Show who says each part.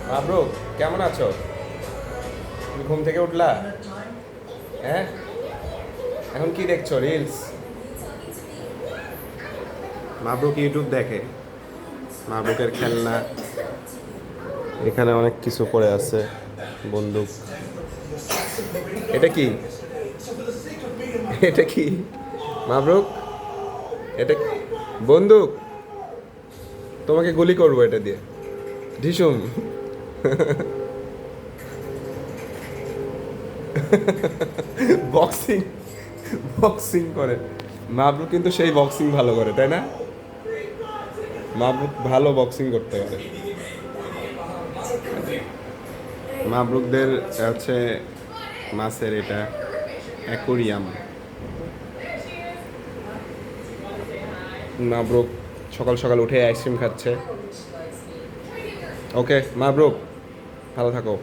Speaker 1: মাবরুক, কেমন আছো? তুমি ঘুম থেকে উঠলা? হ্যাঁ, এখন কি দেখছো? রিলস? মাবরুক ইউটিউব দেখে। মাবরুকের খেলনা এখানে অনেক কিছু পড়ে আছে। বন্দুক। এটা কি? এটা কি? মাবরুক, এটা বন্দুক। তোমাকে গুলি করবো এটা দিয়ে। ঢিসুম। বক্সিং, বক্সিং করে। মাবরুক কিন্তু সেই বক্সিং ভালো করে, তাই না? মাবরুক ভালো বক্সিং করতে পারে। মাবরুকদের হচ্ছে মাছের এটা অ্যাকোরিয়াম। মাবরুক সকাল সকাল উঠে আইসক্রিম খাচ্ছে। ওকে মাবরুক, ভালো থাকো।